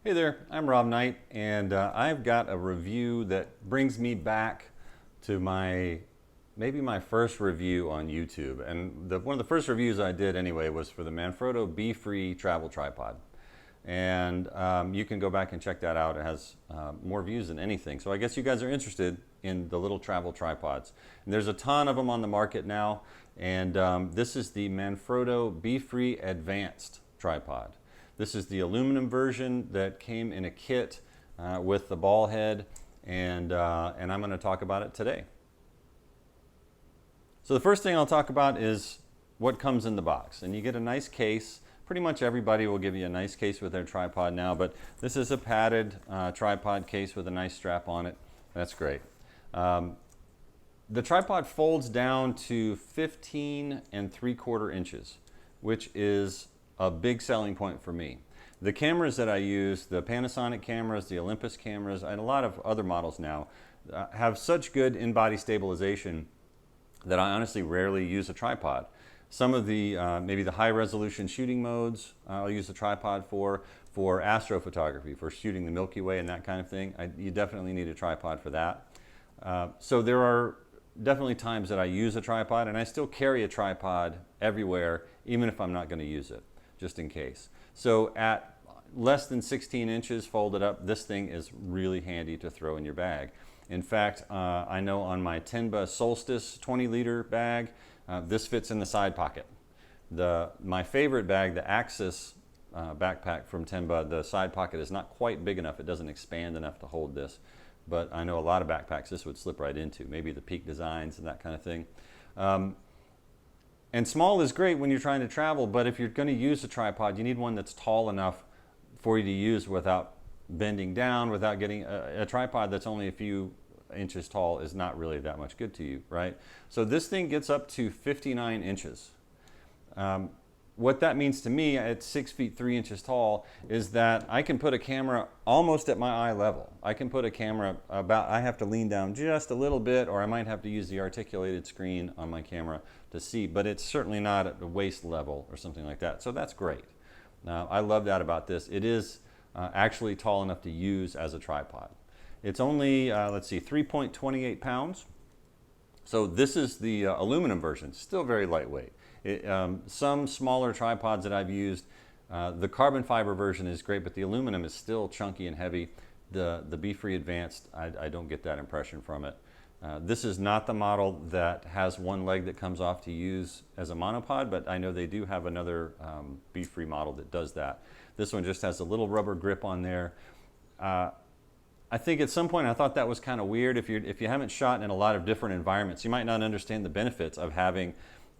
Hey there, I'm Rob Knight, and I've got a review that brings me back to maybe my first review on YouTube. And one of the first reviews I did anyway was for the Manfrotto BeFree travel tripod. And you can go back and check that out. It has more views than anything. So I guess you guys are interested in the little travel tripods. And there's a ton of them on the market now. And this is the Manfrotto BeFree Advanced tripod. This is the aluminum version that came in a kit with the ball head, and I'm going to talk about it today. So the first thing I'll talk about is what comes in the box. And you get a nice case. Pretty much everybody will give you a nice case with their tripod now, but this is a padded tripod case with a nice strap on it. That's great. The tripod folds down to 15 3/4 inches, which is a big selling point for me. The cameras that I use, the Panasonic cameras, the Olympus cameras, and a lot of other models now, have such good in-body stabilization that I honestly rarely use a tripod. Some of the, maybe the high-resolution shooting modes, I'll use a tripod for astrophotography, for shooting the Milky Way and that kind of thing. You definitely need a tripod for that. So there are definitely times that I use a tripod, and I still carry a tripod everywhere, even if I'm not going to use it, just in case. So at less than 16 inches folded up, this thing is really handy to throw in your bag. In fact, I know on my Tenba Solstice 20-liter bag, this fits in the side pocket. My favorite bag, the Axis backpack from Tenba, the side pocket is not quite big enough. It doesn't expand enough to hold this. But I know a lot of backpacks this would slip right into, maybe the Peak Designs and that kind of thing. And small is great when you're trying to travel, but if you're going to use a tripod, you need one that's tall enough for you to use without bending down, without getting a tripod that's only a few inches tall is not really that much good to you, right? So this thing gets up to 59 inches. What that means to me at 6 feet 3 inches tall is that I can put a camera almost at my eye level. I can put a camera I have to lean down just a little bit, or I might have to use the articulated screen on my camera to see, but it's certainly not at the waist level or something like that. So that's great. I love that about this. It is actually tall enough to use as a tripod. It's only, let's see, 3.28 pounds. So this is the aluminum version, still very lightweight. Some smaller tripods that I've used, the carbon fiber version is great, but the aluminum is still chunky and heavy. The BeFree Advanced, I don't get that impression from it. This is not the model that has one leg that comes off to use as a monopod, but I know they do have another BeFree model that does that. This one just has a little rubber grip on there. I think at some point I thought that was kind of weird. If you haven't shot in a lot of different environments, you might not understand the benefits of having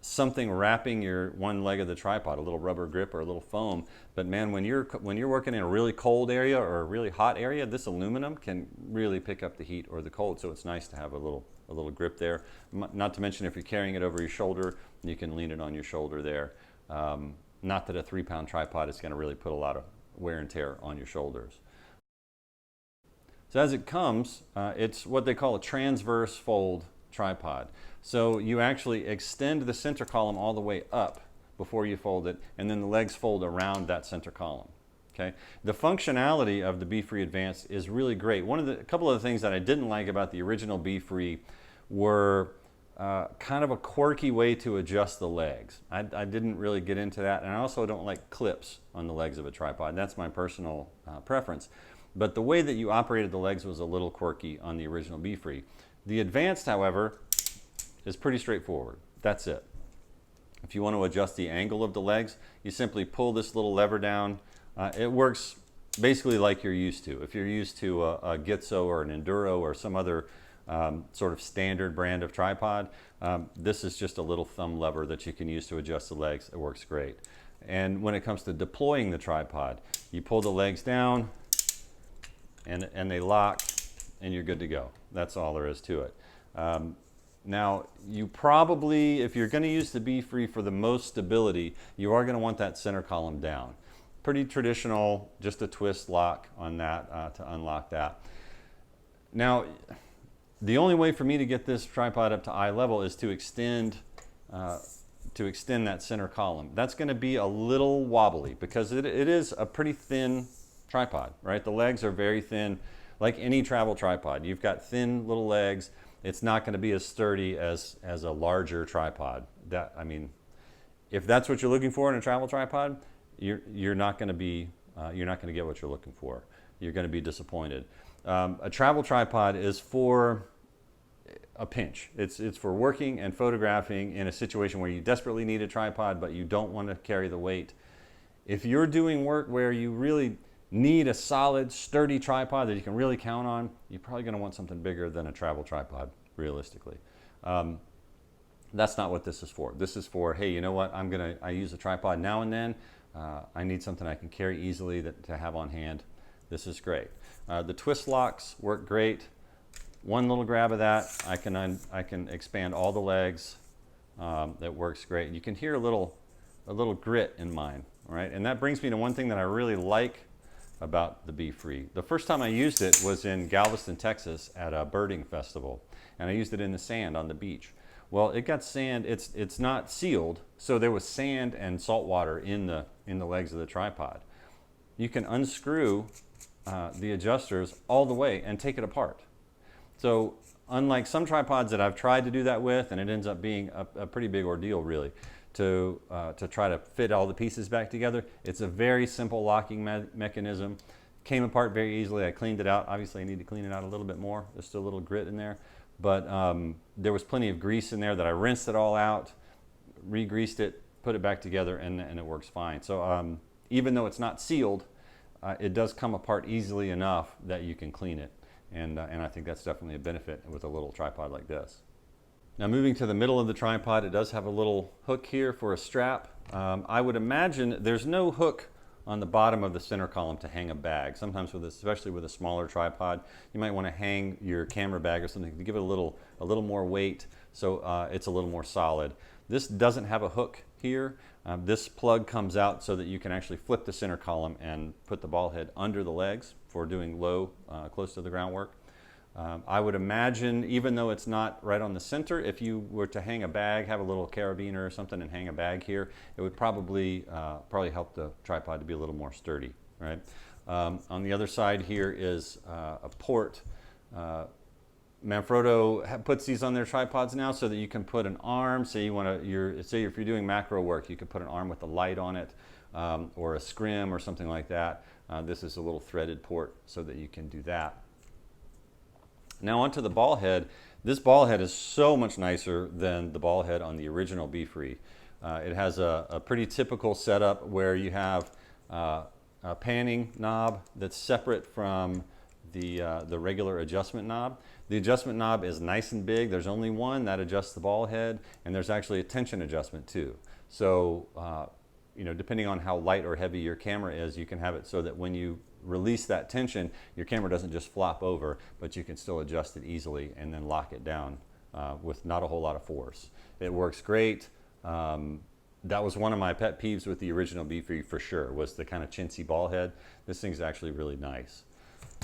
something wrapping your one leg of the tripod, a little rubber grip or a little foam. But man, when you're working in a really cold area or a really hot area, this aluminum can really pick up the heat or the cold. So it's nice to have a little grip there. Not to mention if you're carrying it over your shoulder, you can lean it on your shoulder there. Not that a 3-pound tripod is going to really put a lot of wear and tear on your shoulders. So as it comes, it's what they call a transverse fold tripod. So you actually extend the center column all the way up before you fold it, and then the legs fold around that center column. Okay? The functionality of the BeFree Advanced is really great. A couple of the things that I didn't like about the original BeFree were kind of a quirky way to adjust the legs. I didn't really get into that, and I also don't like clips on the legs of a tripod. That's my personal preference. But the way that you operated the legs was a little quirky on the original BeFree. The Advanced, however, is pretty straightforward. That's it. If you want to adjust the angle of the legs, you simply pull this little lever down. It works basically like you're used to. If you're used to a Gitzo or an Enduro or some other sort of standard brand of tripod, this is just a little thumb lever that you can use to adjust the legs. It works great. And when it comes to deploying the tripod, you pull the legs down and they lock, and you're good to go. That's all there is to it. Now, you probably, if you're going to use the BeFree for the most stability, you are going to want that center column down. Pretty traditional, just a twist lock on that to unlock that. Now, the only way for me to get this tripod up to eye level is to extend that center column. That's going to be a little wobbly because it is a pretty thin tripod, right? The legs are very thin, like any travel tripod. You've got thin little legs. It's not going to be as sturdy as a larger tripod. I mean, if that's what you're looking for in a travel tripod, you're not going to get what you're looking for. You're going to be disappointed. A travel tripod is for a pinch. It's for working and photographing in a situation where you desperately need a tripod, but you don't want to carry the weight. If you're doing work where you really need a solid, sturdy tripod that you can really count on, you're probably going to want something bigger than a travel tripod, realistically. That's not what this is for. This is for, hey, you know what? I use a tripod now and then. I need something I can carry easily to have on hand. This is great. The twist locks work great. One little grab of that, I can expand all the legs. That works great. You can hear a little grit in mine, all right? And that brings me to one thing that I really like about the BeFree. The first time I used it was in Galveston, Texas at a birding festival, and I used it in the sand on the beach. Well, it got sand. It's not sealed, so there was sand and salt water in the legs of the tripod. You can unscrew the adjusters all the way and take it apart. So unlike some tripods that I've tried to do that with, and it ends up being a pretty big ordeal, really, to try to fit all the pieces back together, it's a very simple locking mechanism. Came apart very easily. I cleaned it out. Obviously, I need to clean it out a little bit more. There's still a little grit in there. But there was plenty of grease in there that I rinsed it all out, re-greased it, put it back together, and it works fine. So even though it's not sealed, it does come apart easily enough that you can clean it. And I think that's definitely a benefit with a little tripod like this. Now moving to the middle of the tripod, it does have a little hook here for a strap. I would imagine there's no hook on the bottom of the center column to hang a bag. Sometimes, especially with a smaller tripod, you might want to hang your camera bag or something to give it a little more weight, so it's a little more solid. This doesn't have a hook here. This plug comes out so that you can actually flip the center column and put the ball head under the legs for doing low, close to the ground work. I would imagine, even though it's not right on the center, if you were to hang a bag, have a little carabiner or something and hang a bag here, it would probably help the tripod to be a little more sturdy, right? On the other side here is a port. Manfrotto puts these on their tripods now so that you can put an arm. Say if you're doing macro work, you could put an arm with a light on it, or a scrim or something like that. This is a little threaded port so that you can do that. Now onto the ball head. This ball head is so much nicer than the ball head on the original BeFree. It has a pretty typical setup where you have a panning knob that's separate from the regular adjustment knob. The adjustment knob is nice and big. There's only one that adjusts the ball head, and there's actually a tension adjustment too. So depending on how light or heavy your camera is, you can have it so that when you release that tension, your camera doesn't just flop over, but you can still adjust it easily and then lock it down with not a whole lot of force. It works great. That was one of my pet peeves with the original BeFree for sure, was the kind of chintzy ball head. This thing's actually really nice.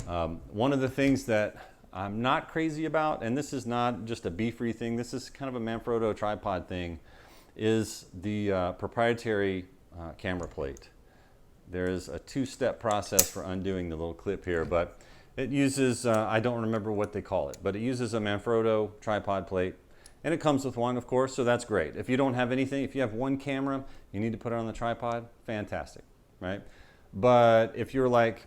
One of the things that I'm not crazy about, and this is not just a BeFree thing, this is kind of a Manfrotto tripod thing, is the proprietary camera plate. There's a two-step process for undoing the little clip here, but it uses, I don't remember what they call it, but it uses a Manfrotto tripod plate, and it comes with one, of course, so that's great. If you don't have anything, if you have one camera, you need to put it on the tripod, fantastic, right? But if you're like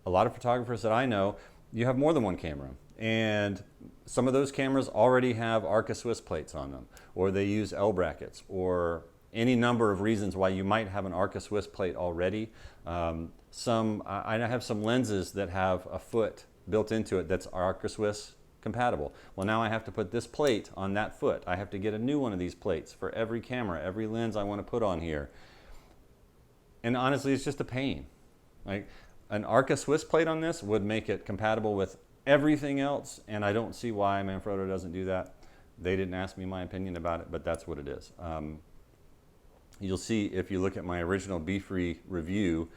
a lot of photographers that I know, you have more than one camera, and some of those cameras already have Arca Swiss plates on them, or they use L brackets, or any number of reasons why you might have an Arca Swiss plate already. I have some lenses that have a foot built into it that's Arca Swiss compatible. Well, now I have to put this plate on that foot. I have to get a new one of these plates for every camera, every lens I want to put on here. And honestly, it's just a pain. Like, an Arca Swiss plate on this would make it compatible with everything else, and I don't see why Manfrotto doesn't do that. They didn't ask me my opinion about it, but that's what it is. You'll see if you look at my original BeFree review,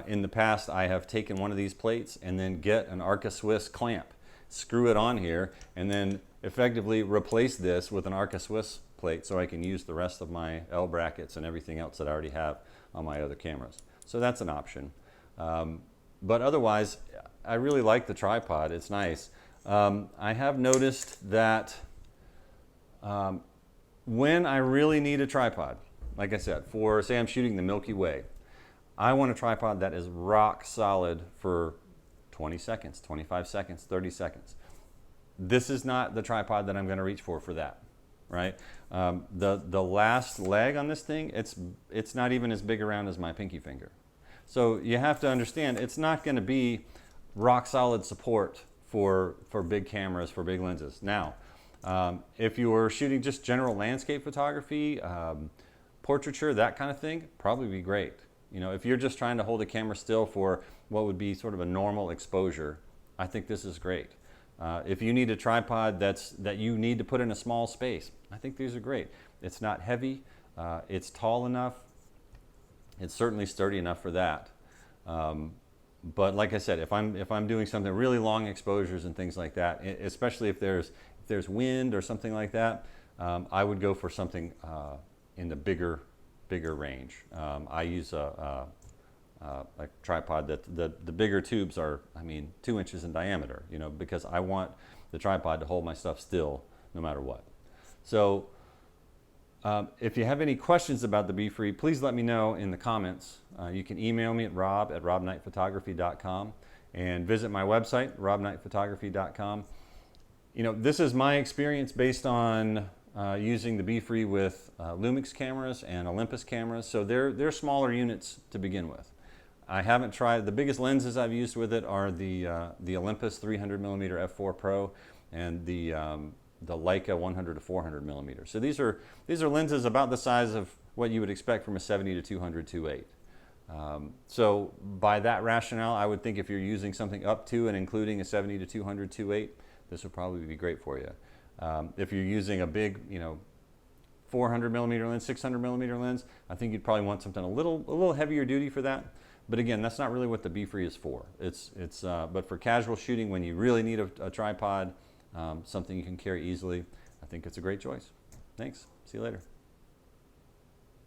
in the past I have taken one of these plates and then get an Arca Swiss clamp, screw it on here, and then effectively replace this with an Arca Swiss plate so I can use the rest of my L brackets and everything else that I already have on my other cameras. So that's an option. But otherwise, I really like the tripod. It's nice. I have noticed that when I really need a tripod, like I said, for say I'm shooting the Milky Way, I want a tripod that is rock solid for 20 seconds, 25 seconds, 30 seconds. This is not the tripod that I'm going to reach for that, right? The last leg on this thing, it's not even as big around as my pinky finger. So you have to understand, it's not going to be rock solid support for big cameras, for big lenses. Now, if you were shooting just general landscape photography, portraiture, that kind of thing, probably be great. You know, if you're just trying to hold a camera still for what would be sort of a normal exposure, I think this is great. If you need a tripod that you need to put in a small space, I think these are great. It's not heavy, it's tall enough, it's certainly sturdy enough for that. But like I said, if I'm doing something really long exposures and things like that, especially if there's wind or something like that, I would go for something in the bigger range. I use a tripod that the bigger tubes are, I mean, 2 inches in diameter, you know, because I want the tripod to hold my stuff still no matter what. So if you have any questions about the BeFree, please let me know in the comments. You can email me at rob@robknightphotography.com and visit my website, robknightphotography.com. You know, this is my experience based on using the BeFree with Lumix cameras and Olympus cameras. So they're smaller units to begin with. I haven't tried, the biggest lenses I've used with it are the Olympus 300mm f4 Pro and the Leica 100 to 400mm. So these are lenses about the size of what you would expect from a 70 to 200 2.8. So by that rationale, I would think if you're using something up to and including a 70 to 200 2.8, this would probably be great for you. If you're using a big, you know, 400mm lens, 600mm lens, I think you'd probably want something a little heavier duty for that. But again, that's not really what the BeFree is for. But for casual shooting, when you really need a tripod, something you can carry easily, I think it's a great choice. Thanks. See you later.